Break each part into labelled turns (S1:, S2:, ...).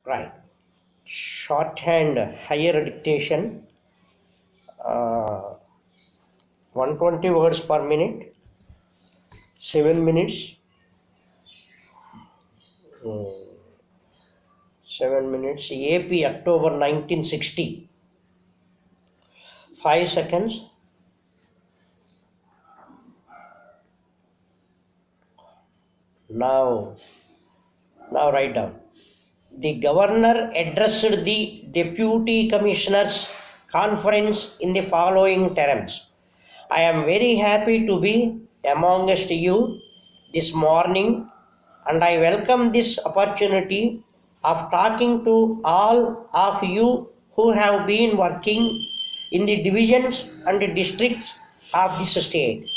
S1: Right. Shorthand higher dictation, 120 words per minute, 7 minutes, 7 minutes, AP October 1960, 5 seconds. Now, now write down. The governor addressed the deputy commissioners conference in the following terms. I am very happy to be amongst you this morning, and I welcome this opportunity of talking to all of you who have been working in the divisions and districts of this state.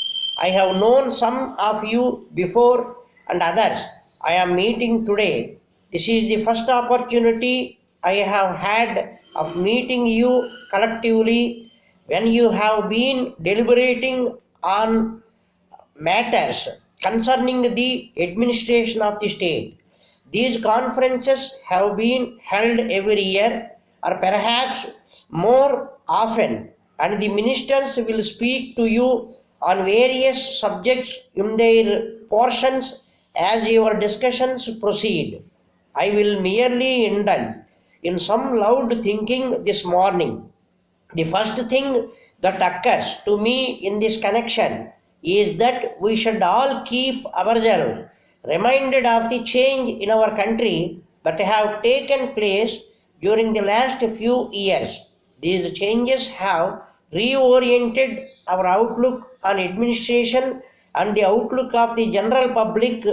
S1: I have known some of you before and others I am meeting today. This is the first opportunity I have had of meeting you collectively when you have been deliberating on matters concerning the administration of the state. These conferences have been held every year or perhaps more often, and the ministers will speak to you on various subjects in their portions as your discussions proceed. I will merely indulge in some loud thinking this morning. The first thing that occurs to me in this connection is that we should all keep ourselves reminded of the change in our country that have taken place during the last few years. These changes have reoriented our outlook on administration and the outlook of the general public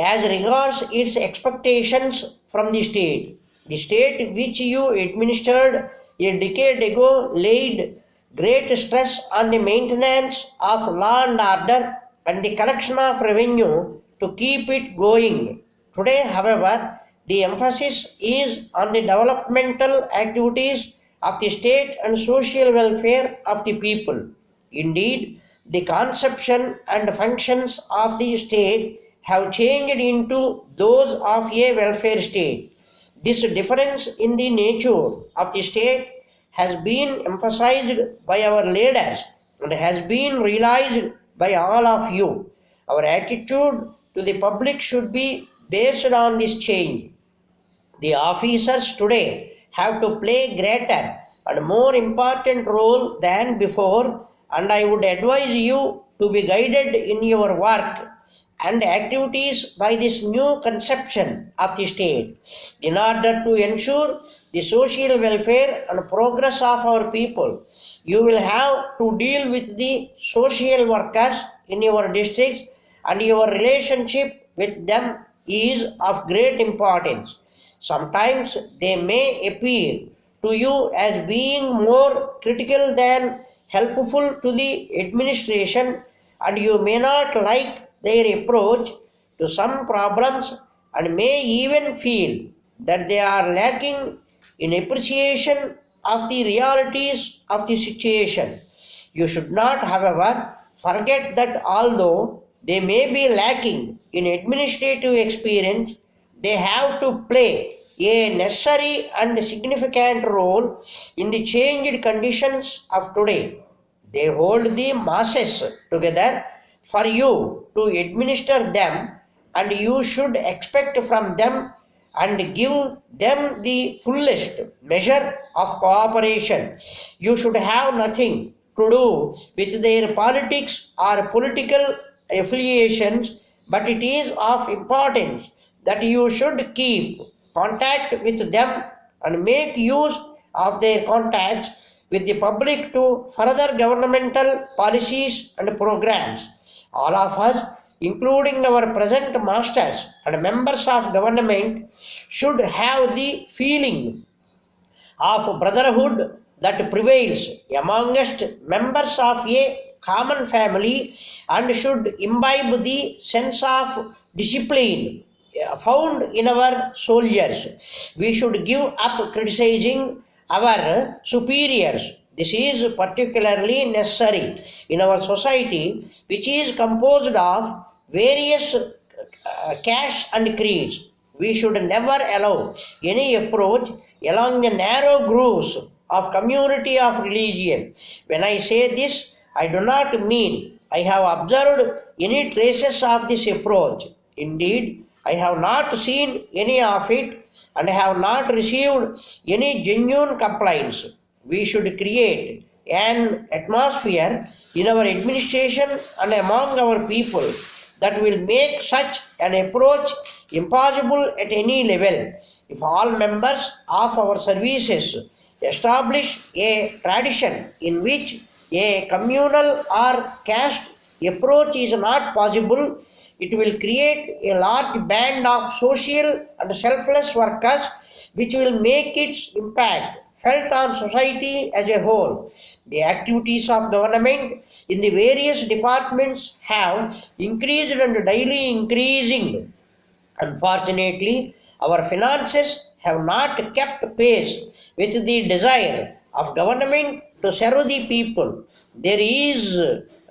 S1: as regards its expectations from the state. The state which you administered a decade ago laid great stress on the maintenance of law and order and the collection of revenue to keep it going. Today, however, the emphasis is on the developmental activities of the state and social welfare of the people. Indeed, the conception and functions of the state have changed into those of a welfare state. This difference in the nature of the state has been emphasized by our leaders and has been realized by all of you. Our attitude to the public should be based on this change. The officers today have to play greater and more important role than before, and I would advise you to be guided in your work and activities by this new conception of the state in order to ensure the social welfare and progress of our people. You will have to deal with the social workers in your districts, and your relationship with them is of great importance. Sometimes they may appear to you as being more critical than helpful to the administration, and you may not like their approach to some problems and may even feel that they are lacking in appreciation of the realities of the situation. You should not, however, forget that although they may be lacking in administrative experience, they have to play a necessary and significant role in the changed conditions of today. They hold the masses together for you to administer them, and you should expect from them and give them the fullest measure of cooperation. You should have nothing to do with their politics or political affiliations, but it is of importance that you should keep contact with them and make use of their contacts with the public to further governmental policies and programs. All of us, including our present masters and members of government, should have the feeling of brotherhood that prevails amongst members of a common family and should imbibe the sense of discipline found in our soldiers. We should give up criticizing our superiors. This is particularly necessary in our society, which is composed of various castes and creeds. We should never allow any approach along the narrow grooves of community of religion. When I say this, I do not mean I have observed any traces of this approach. Indeed, I have not seen any of it and have not received any genuine complaints. We should create an atmosphere in our administration and among our people that will make such an approach impossible at any level. If all members of our services establish a tradition in which a communal or caste approach is not possible, it will create a large band of social and selfless workers which will make its impact felt on society as a whole. The activities of government in the various departments have increased and daily increasing. Unfortunately, our finances have not kept pace with the desire of government to serve the people. There is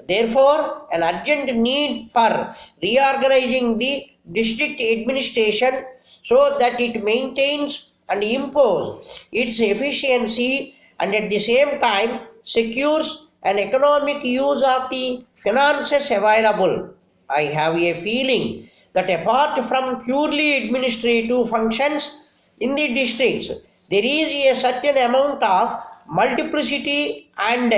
S1: therefore an urgent need for reorganizing the district administration so that it maintains and improves its efficiency and at the same time secures an economic use of the finances available. I have a feeling that apart from purely administrative functions in the districts, there is a certain amount of multiplicity and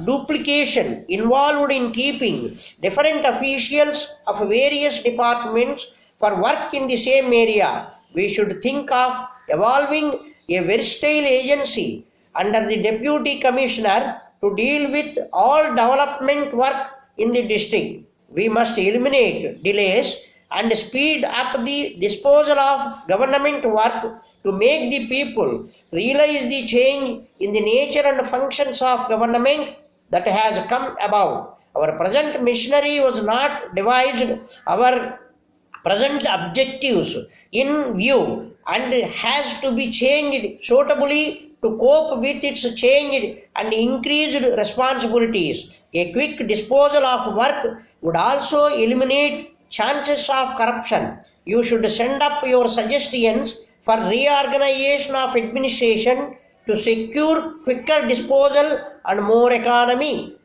S1: duplication involved in keeping different officials of various departments for work in the same area. We should think of evolving a versatile agency under the deputy commissioner to deal with all development work in the district. We must eliminate delays and speed up the disposal of government work to make the people realize the change in the nature and functions of government that has come about. Our present machinery was not devised, our present objectives in view, and has to be changed suitably to cope with its changed and increased responsibilities. A quick disposal of work would also eliminate chances of corruption. You should send up your suggestions for reorganization of administration to secure quicker disposal and more economy.